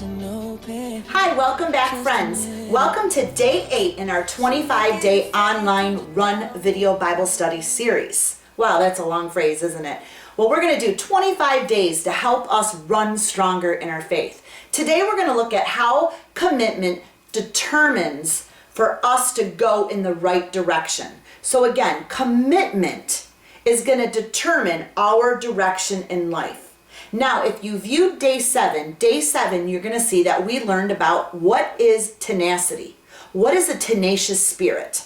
Hi, welcome back, friends. Welcome to day 8 in our 25-day online Run Video Bible Study series. Wow, that's a long phrase, isn't it? Well, we're going to do 25 days to help us run stronger in our faith. Today, we're going to look at how commitment determines for us to go in the right direction. So again, commitment is going to determine our direction in life. Now, if you viewed day 7, you're going to see that we learned about what is tenacity. What is a tenacious spirit?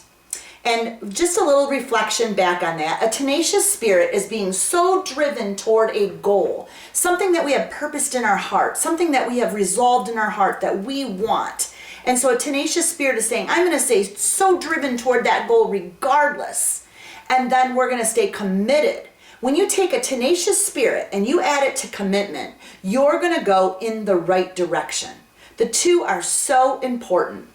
And just a little reflection back on that. A tenacious spirit is being so driven toward a goal, something that we have purposed in our heart, something that we have resolved in our heart that we want. And so a tenacious spirit is saying, I'm going to stay so driven toward that goal regardless. And then we're going to stay committed. When you take a tenacious spirit and you add it to commitment, you're going to go in the right direction. The two are so important.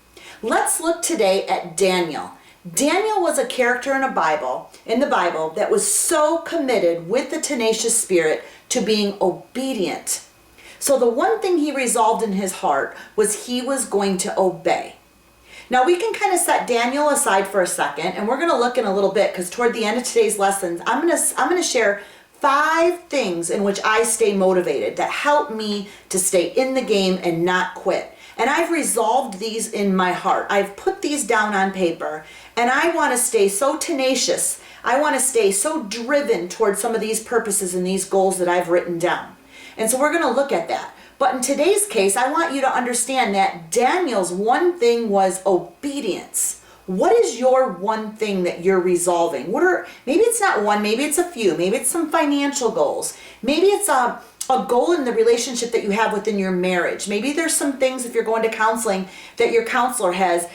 Let's look today at Daniel. Daniel was a character in the Bible that was so committed with the tenacious spirit to being obedient. So the one thing he resolved in his heart was he was going to obey. Now we can kind of set Daniel aside for a second, and we're going to look in a little bit because toward the end of today's lessons, I'm going to share 5 things in which I stay motivated that help me to stay in the game and not quit. And I've resolved these in my heart. I've put these down on paper, and I want to stay so tenacious. I want to stay so driven toward some of these purposes and these goals that I've written down. And so we're going to look at that. But in today's case, I want you to understand that Daniel's one thing was obedience. What is your one thing that you're resolving? Maybe it's not one, maybe it's a few, maybe it's some financial goals. Maybe it's a goal in the relationship that you have within your marriage. Maybe there's some things, if you're going to counseling, that your counselor has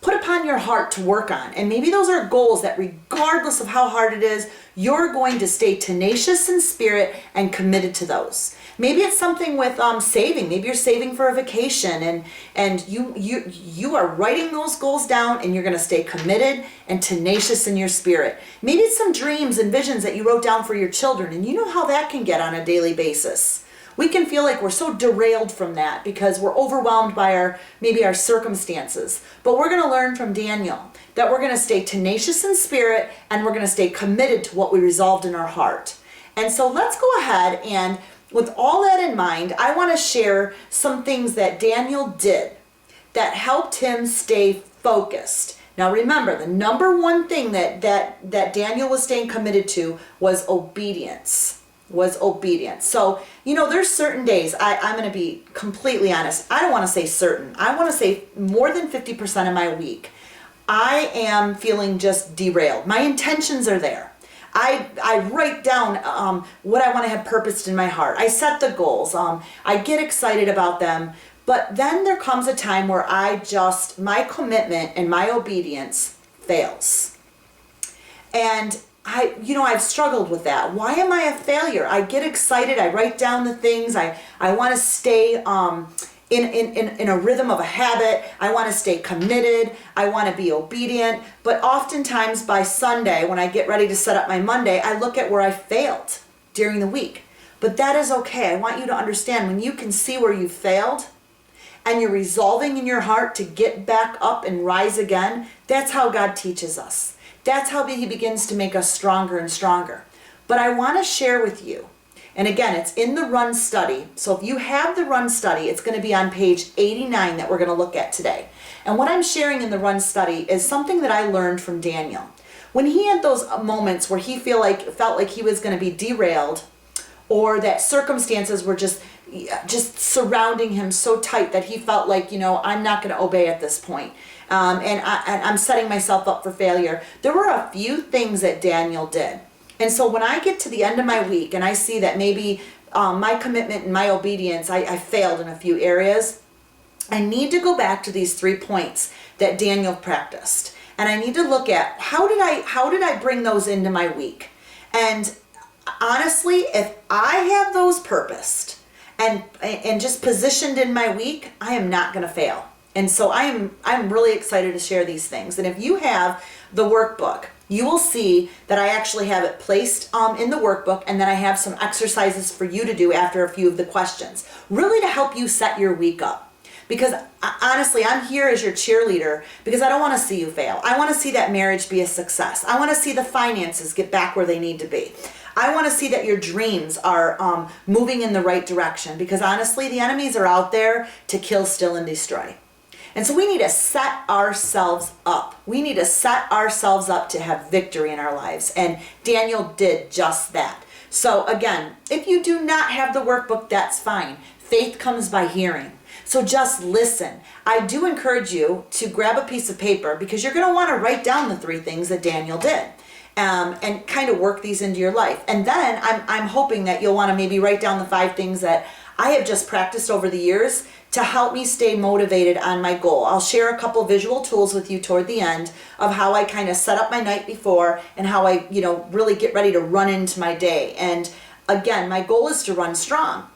put upon your heart to work on. And maybe those are goals that regardless of how hard it is, you're going to stay tenacious in spirit and committed to those. Maybe it's something with saving. Maybe you're saving for a vacation and you are writing those goals down and you're going to stay committed and tenacious in your spirit. Maybe it's some dreams and visions that you wrote down for your children, and you know how that can get on a daily basis. We can feel like we're so derailed from that because we're overwhelmed by maybe our circumstances. But we're going to learn from Daniel that we're going to stay tenacious in spirit and we're going to stay committed to what we resolved in our heart. And so let's go ahead, and with all that in mind, I want to share some things that Daniel did that helped him stay focused. Now remember, the number one thing that Daniel was staying committed to was obedience. So, there's certain days, I'm going to be completely honest. I don't want to say certain. I want to say more than 50% of my week, I am feeling just derailed. My intentions are there. I write down what I want to have purposed in my heart. I set the goals. I get excited about them. But then there comes a time where my commitment and my obedience fails. And I've struggled with that. Why am I a failure? I get excited. I write down the things. I want to stay in a rhythm of a habit. I want to stay committed. I want to be obedient. But oftentimes by Sunday, when I get ready to set up my Monday, I look at where I failed during the week. But that is okay. I want you to understand, when you can see where you failed and you're resolving in your heart to get back up and rise again, that's how God teaches us. That's how He begins to make us stronger and stronger. But I want to share with you, and again, it's in the Run Study. So if you have the Run Study, it's going to be on page 89 that we're going to look at today. And what I'm sharing in the Run Study is something that I learned from Daniel. When he had those moments where he felt like he was going to be derailed, or that circumstances were just surrounding him so tight that he felt like, I'm not going to obey at this point. And I'm setting myself up for failure. There were a few things that Daniel did. And so when I get to the end of my week and I see that maybe my commitment and my obedience, I failed in a few areas, I need to go back to these 3 points that Daniel practiced. And I need to look at how did I bring those into my week? And honestly, if I have those purposed and just positioned in my week, I am not going to fail. And so I'm really excited to share these things. And if you have the workbook, you will see that I actually have it placed in the workbook, and then I have some exercises for you to do after a few of the questions, really to help you set your week up. Because honestly, I'm here as your cheerleader because I don't want to see you fail. I want to see that marriage be a success. I want to see the finances get back where they need to be. I want to see that your dreams are moving in the right direction, because honestly, the enemies are out there to kill, steal, and destroy. And so we need to set ourselves up. We need to set ourselves up to have victory in our lives. And Daniel did just that. So again, if you do not have the workbook, that's fine. Faith comes by hearing. So just listen. I do encourage you to grab a piece of paper, because you're going to want to write down the 3 things that Daniel did. And kind of work these into your life. And then I'm hoping that you'll want to maybe write down the 5 things that I have just practiced over the years to help me stay motivated on my goal. I'll share a couple visual tools with you toward the end of how I kind of set up my night before and how I, really get ready to run into my day. And again, my goal is to run strong.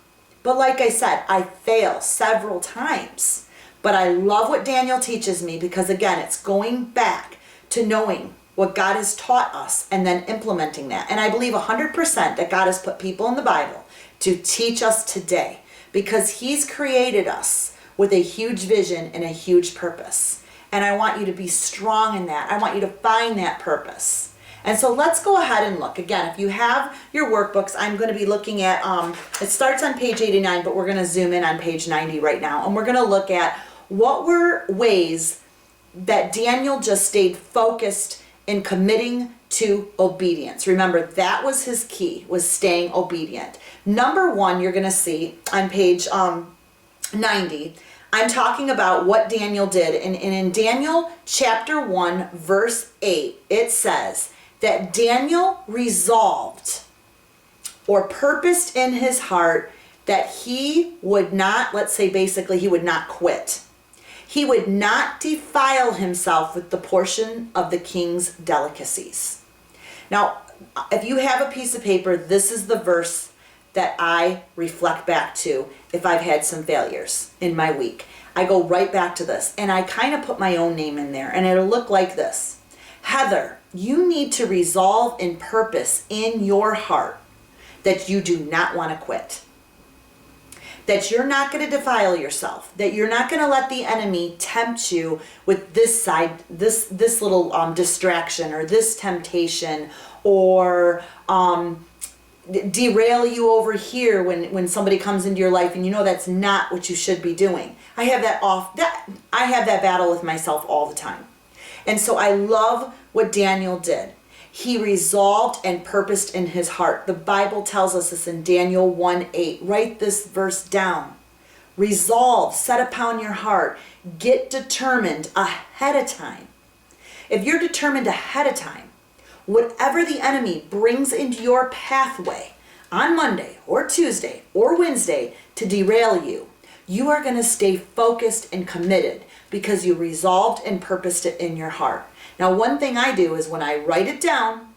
But like I said, I fail several times. But I love what Daniel teaches me, because again, it's going back to knowing what God has taught us and then implementing that. And I believe 100% that God has put people in the Bible to teach us today, because He's created us with a huge vision and a huge purpose. And I want you to be strong in that. I want you to find that purpose. And so let's go ahead and look. Again, if you have your workbooks, I'm going to be looking at, it starts on page 89, but we're going to zoom in on page 90 right now. And we're going to look at what were ways that Daniel just stayed focused in committing to obedience. Remember, that was his key, was staying obedient. Number 1, you're going to see on page 90, I'm talking about what Daniel did. And in Daniel chapter 1, verse 8, it says that Daniel resolved or purposed in his heart that he would not, let's say basically, he would not quit. He would not defile himself with the portion of the king's delicacies. Now, if you have a piece of paper, this is the verse that I reflect back to if I've had some failures in my week. I go right back to this, and I kind of put my own name in there, and it'll look like this. Heather, you need to resolve and purpose in your heart that you do not want to quit. That you're not going to defile yourself, that you're not going to let the enemy tempt you with this side, this little distraction or this temptation, or derail you over here when somebody comes into your life and you know that's not what you should be doing. I have that battle with myself all the time. And so I love what Daniel did. He resolved and purposed in his heart. The Bible tells us this in Daniel 1:8. Write this verse down. Resolve, set upon your heart. Get determined ahead of time. If you're determined ahead of time, whatever the enemy brings into your pathway on Monday or Tuesday or Wednesday to derail you, you are going to stay focused and committed because you resolved and purposed it in your heart. Now, one thing I do is when I write it down,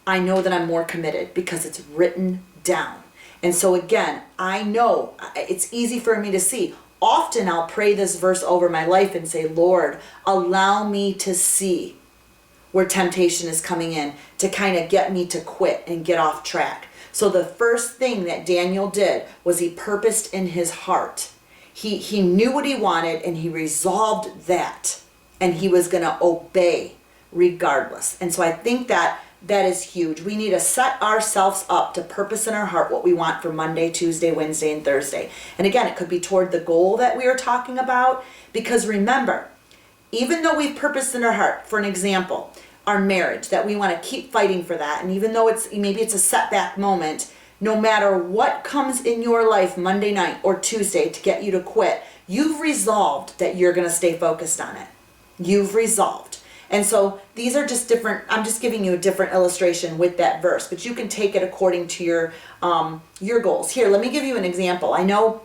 I know that I'm more committed because it's written down. And so again, I know it's easy for me to see. Often I'll pray this verse over my life and say, Lord, allow me to see where temptation is coming in to kind of get me to quit and get off track. So the first thing that Daniel did was he purposed in his heart. He knew what he wanted and he resolved that. And he was going to obey regardless. And so I think that is huge. We need to set ourselves up to purpose in our heart what we want for Monday, Tuesday, Wednesday, and Thursday. And again, it could be toward the goal that we are talking about. Because remember, even though we've purposed in our heart, for an example, our marriage, that we want to keep fighting for that. And even though maybe it's a setback moment, no matter what comes in your life Monday night or Tuesday to get you to quit, you've resolved that you're going to stay focused on it. You've resolved. And so these are just different, I'm just giving you a different illustration with that verse, but you can take it according to your goals. Here, let me give you an example. I know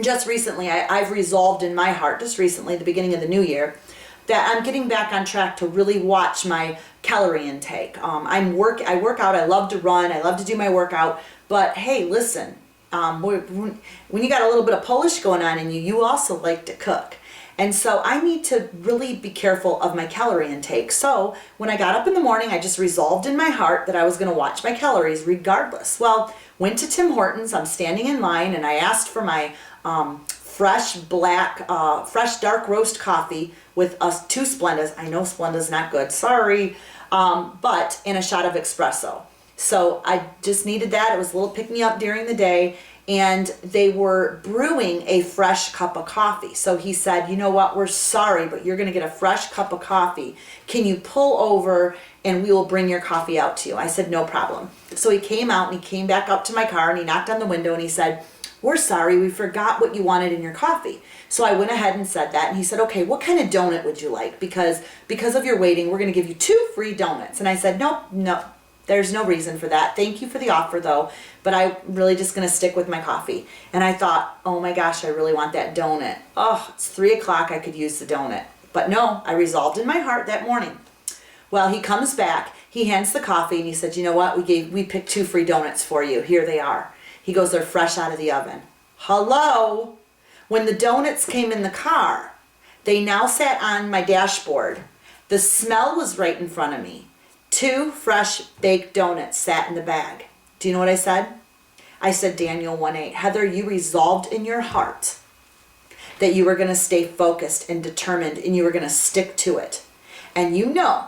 just recently, I've resolved in my heart, just recently, the beginning of the new year, that I'm getting back on track to really watch my calorie intake. I work out, I love to run, I love to do my workout, but hey, listen, when you got a little bit of Polish going on in you, you also like to cook. And so I need to really be careful of my calorie intake. So when I got up in the morning, I just resolved in my heart that I was going to watch my calories regardless. Well, went to Tim Hortons. I'm standing in line and I asked for my fresh dark roast coffee with 2 Splendas. I know Splenda's not good, sorry, but in a shot of espresso. So I just needed that. It was a little pick me up during the day, and they were brewing a fresh cup of coffee. So he said, you know what, we're sorry, but you're gonna get a fresh cup of coffee. Can you pull over and we will bring your coffee out to you? I said, no problem. So he came out and he came back up to my car and he knocked on the window and he said, we're sorry, we forgot what you wanted in your coffee. So I went ahead and said that, and he said, okay, what kind of donut would you like? Because of your waiting, we're gonna give you 2 free donuts. And I said, no, there's no reason for that. Thank you for the offer though, but I'm really just gonna stick with my coffee. And I thought, oh my gosh, I really want that donut. Oh, it's 3 o'clock, I could use the donut. But no, I resolved in my heart that morning. Well, he comes back, he hands the coffee, and he said, you know what, we picked 2 free donuts for you. Here they are. He goes, they're fresh out of the oven. Hello? When the donuts came in the car, they now sat on my dashboard. The smell was right in front of me. 2 fresh baked donuts sat in the bag. Do you know what I said? I said, Daniel 1:8, Heather, you resolved in your heart that you were going to stay focused and determined and you were going to stick to it. And you know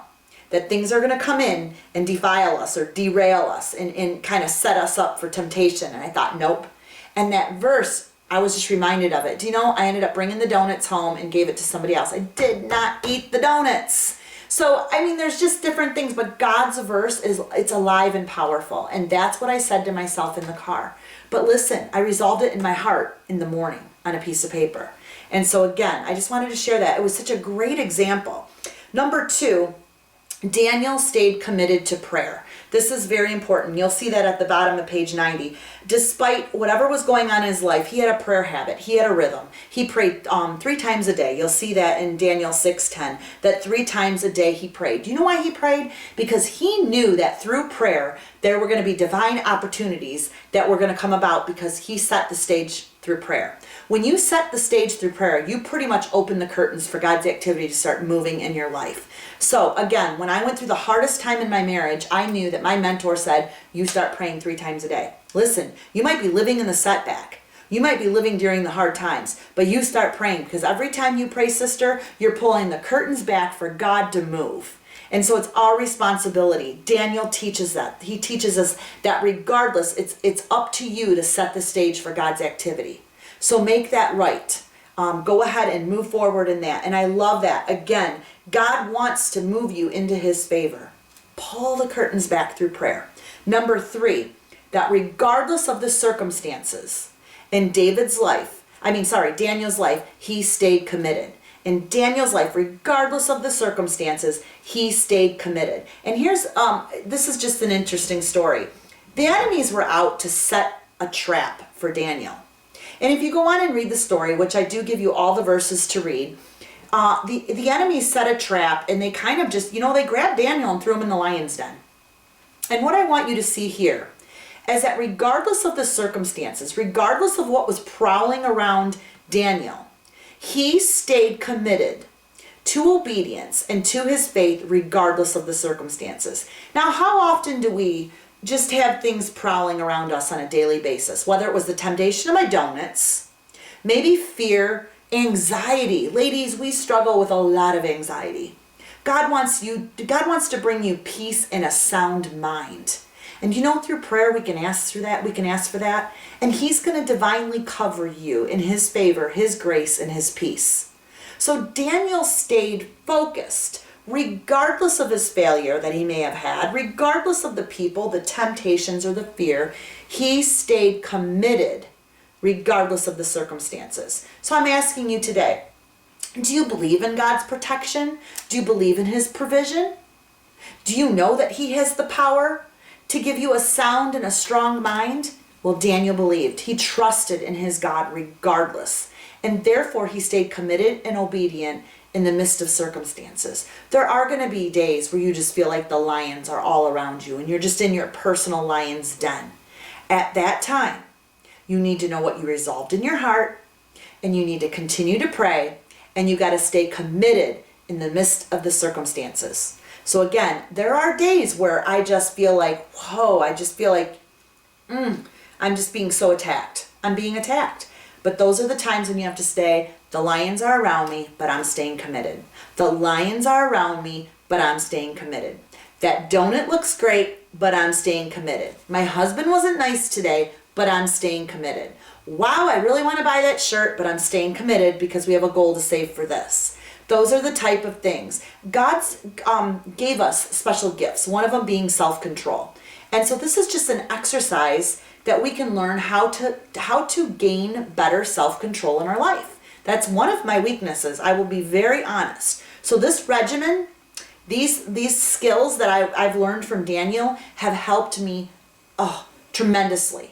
that things are going to come in and defile us or derail us and kind of set us up for temptation. And I thought, nope. And that verse, I was just reminded of it. Do you know, I ended up bringing the donuts home and gave it to somebody else. I did not eat the donuts. So, I mean, there's just different things, but God's verse it's alive and powerful. And that's what I said to myself in the car. But listen, I resolved it in my heart in the morning on a piece of paper. And so again, I just wanted to share that. It was such a great example. Number 2, Daniel stayed committed to prayer. This is very important. You'll see that at the bottom of page 90. Despite whatever was going on in his life, he had a prayer habit. He had a rhythm. He prayed 3 times a day. You'll see that in Daniel 6:10, that 3 times a day he prayed. Do you know why he prayed? Because he knew that through prayer, there were going to be divine opportunities that were going to come about because he set the stage through prayer. When you set the stage through prayer, you pretty much open the curtains for God's activity to start moving in your life. So again, when I went through the hardest time in my marriage, I knew that my mentor said, you start praying 3 times a day. Listen, you might be living in the setback. You might be living during the hard times, but you start praying because every time you pray, sister, you're pulling the curtains back for God to move. And so it's our responsibility. Daniel teaches that. He teaches us that regardless, it's up to you to set the stage for God's activity. So make that right. Go ahead and move forward in that. And I love that. Again, God wants to move you into his favor. Pull the curtains back through prayer. Number 3, that regardless of the circumstances in Daniel's life, he stayed committed. In Daniel's life, regardless of the circumstances, he stayed committed. And this is just an interesting story. The enemies were out to set a trap for Daniel. And if you go on and read the story, which I do give you all the verses to read, the enemies set a trap and they kind of just, they grabbed Daniel and threw him in the lion's den. And what I want you to see here is that regardless of the circumstances, regardless of what was prowling around Daniel, he stayed committed to obedience and to his faith regardless of the circumstances. Now, how often do we just have things prowling around us on a daily basis? Whether it was the temptation of my donuts, maybe fear, anxiety. Ladies, we struggle with a lot of anxiety. God wants to bring you peace and a sound mind. And through prayer, we can ask for that. And he's going to divinely cover you in his favor, his grace, and his peace. So Daniel stayed focused, regardless of his failure that he may have had, regardless of the people, the temptations, or the fear. He stayed committed, regardless of the circumstances. So I'm asking you today, do you believe in God's protection? Do you believe in his provision? Do you know that he has the power to give you a sound and a strong mind? Well, Daniel believed. He trusted in his God regardless. And therefore, he stayed committed and obedient in the midst of circumstances. There are going to be days where you just feel like the lions are all around you and you're just in your personal lion's den. At that time, you need to know what you resolved in your heart, and you need to continue to pray and you got to stay committed in the midst of the circumstances. So again, there are days where I just feel like, whoa, I just feel like, I'm just being so attacked. I'm being attacked. But those are the times when you have to stay, the lions are around me, but I'm staying committed. The lions are around me, but I'm staying committed. That donut looks great, but I'm staying committed. My husband wasn't nice today, but I'm staying committed. Wow, I really want to buy that shirt, but I'm staying committed because we have a goal to save for this. Those are the type of things. God's gave us special gifts, one of them being self-control. And so this is just an exercise that we can learn how to gain better self-control in our life. That's one of my weaknesses. I will be very honest. So this regimen, these skills that I've learned from Daniel have helped me tremendously.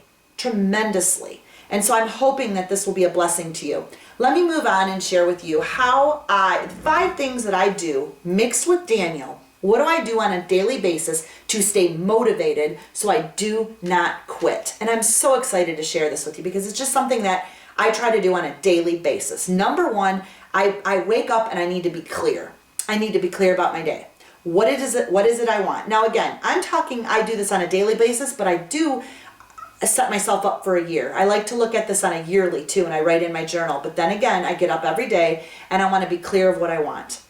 And so I'm hoping that this will be a blessing to you. Let me move on and share with you how 5 things that I do mixed with Daniel. What do I do on a daily basis to stay motivated so I do not quit? And I'm so excited to share this with you because it's just something that I try to do on a daily basis. Number 1, I wake up and I need to be clear. I need to be clear about my day. What is it I want? Now again, I do this on a daily basis, but I do set myself up for a year. I like to look at this on a yearly too, and I write in my journal. But then again, I get up every day and I want to be clear of what I want.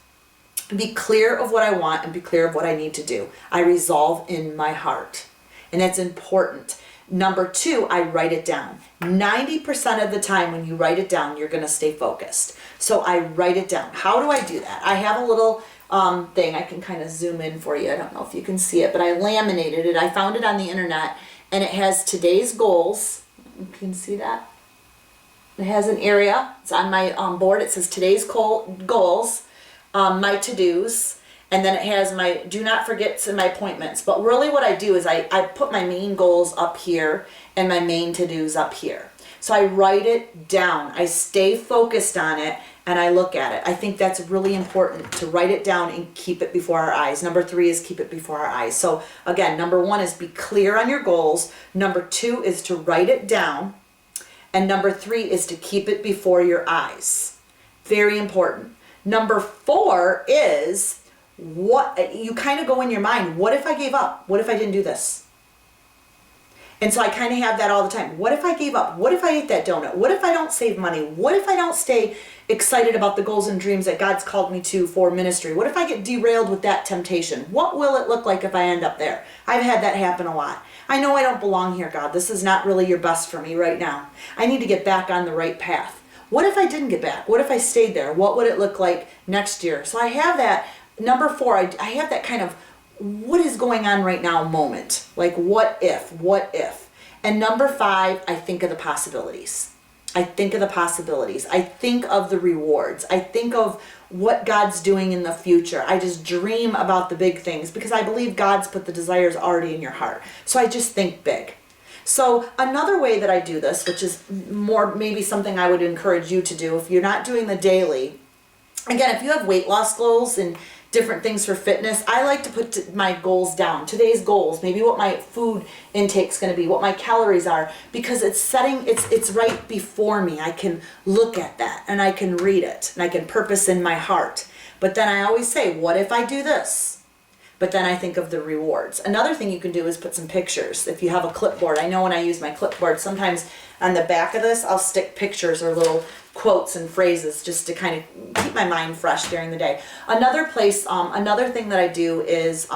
Be clear of what I want and be clear of what I need to do. I resolve in my heart. And that's important. Number 2, I write it down. 90% of the time when you write it down, you're going to stay focused. So I write it down. How do I do that? I have a little thing. I can kind of zoom in for you. I don't know if you can see it, but I laminated it. I found it on the internet, and it has today's goals. You can see that? It has an area. It's on my board. It says today's goals, my to-dos, and then it has my do not forgets and my appointments. But really what I do is I put my main goals up here and my main to-dos up here. So I write it down. I stay focused on it and I look at it. I think that's really important to write it down and keep it before our eyes. Number 3 is keep it before our eyes. So again, number 1 is be clear on your goals. Number 2 is to write it down. And number 3 is to keep it before your eyes. Very important. Number 4 is what you kind of go in your mind. What if I gave up? What if I didn't do this? And so I kind of have that all the time. What if I gave up? What if I ate that donut? What if I don't save money? What if I don't stay excited about the goals and dreams that God's called me to for ministry? What if I get derailed with that temptation? What will it look like if I end up there? I've had that happen a lot. I know I don't belong here, God. This is not really your best for me right now. I need to get back on the right path. What if I didn't get back? What if I stayed there? What would it look like next year? So I have that. Number 4, I have that kind of what is going on right now moment. Like what if? And number 5, I think of the possibilities. I think of the possibilities. I think of the rewards. I think of what God's doing in the future. I just dream about the big things because I believe God's put the desires already in your heart. So I just think big. So another way that I do this, which is more maybe something I would encourage you to do if you're not doing the daily. Again, if you have weight loss goals and different things for fitness, I like to put my goals down. Today's goals, maybe what my food intake's going to be, what my calories are, because it's right before me. I can look at that and I can read it and I can purpose in my heart. But then I always say, what if I do this? But then I think of the rewards. Another thing you can do is put some pictures. If you have a clipboard, I know when I use my clipboard, sometimes on the back of this, I'll stick pictures or little quotes and phrases just to kind of keep my mind fresh during the day. Another thing that I do is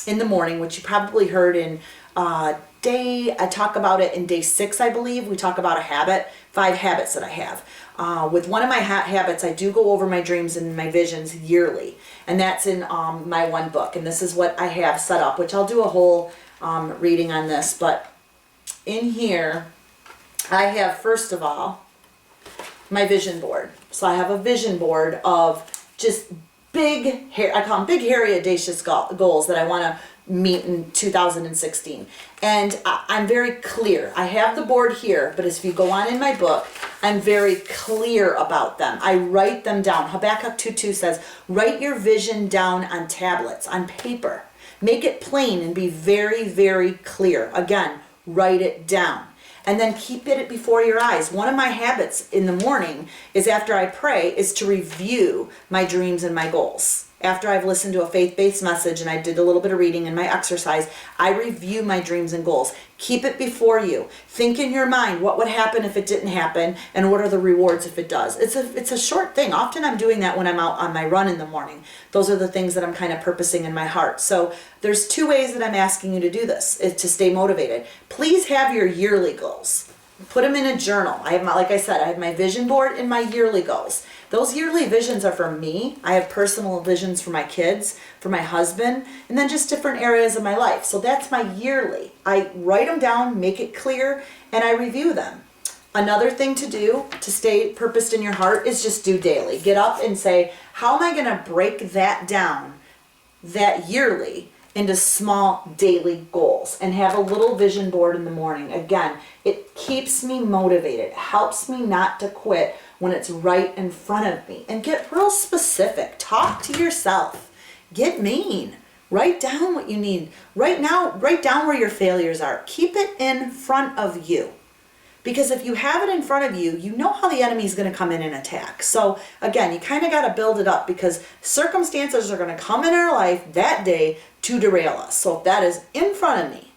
in the morning, which you probably heard in I talk about it in day 6, I believe. We talk about 5 habits that I have. With one of my habits, I do go over my dreams and my visions yearly. And that's in my one book. And this is what I have set up, which I'll do a whole reading on this. But in here, I have, first of all, my vision board. So I have a vision board of just I call them big, hairy, audacious goals that I want to meet in 2016. And I'm very clear. I have the board here, but if you go on in my book, I'm very clear about them. I write them down. Habakkuk 2:2 says, write your vision down on tablets, on paper. Make it plain and be very, very clear. Again, write it down. and then keep it before your eyes. One of my habits in the morning is after I pray is to review my dreams and my goals. After I've listened to a faith-based message and I did a little bit of reading in my exercise, I review my dreams and goals. Keep it before you. Think in your mind, what would happen if it didn't happen, and what are the rewards if it does? It's a short thing. Often I'm doing that when I'm out on my run in the morning. Those are the things that I'm kind of purposing in my heart. So there's 2 ways that I'm asking you to do this, is to stay motivated. Please have your yearly goals. Put them in a journal. I have my, like I said, I have my vision board and my yearly goals. Those yearly visions are for me. I have personal visions for my kids, for my husband, and then just different areas of my life. So that's my yearly. I write them down, make it clear, and I review them. Another thing to do to stay purposed in your heart is just do daily. Get up and say, how am I going to break that down, that yearly, into small daily goals, and have a little vision board in the morning. Again, it keeps me motivated. It helps me not to quit when it's right in front of me. And get real specific. Talk to yourself. Get mean. Write down what you need. Right now, write down where your failures are. Keep it in front of you. Because if you have it in front of you, you know how the enemy is going to come in and attack. So again, you kind of got to build it up, because circumstances are going to come in our life that day to derail us. So if that is in front of me,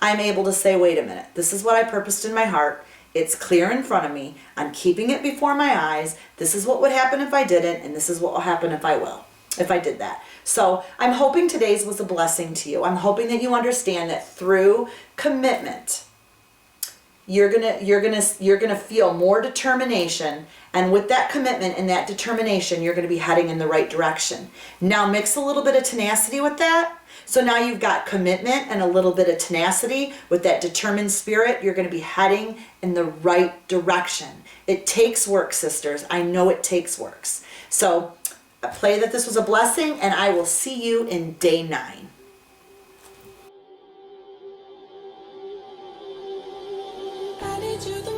I'm able to say, wait a minute, this is what I purposed in my heart. It's clear in front of me. I'm keeping it before my eyes. This is what would happen if I didn't, and this is what will happen if I did that. So I'm hoping today's was a blessing to you. I'm hoping that you understand that through commitment, you're gonna feel more determination, and with that commitment and that determination, you're gonna be heading in the right direction. Now mix a little bit of tenacity with that. So now you've got commitment and a little bit of tenacity with that determined spirit. You're gonna be heading in the right direction. It takes work, sisters. I know it takes works. So I pray that this was a blessing, and I will see you in day 9. I need you the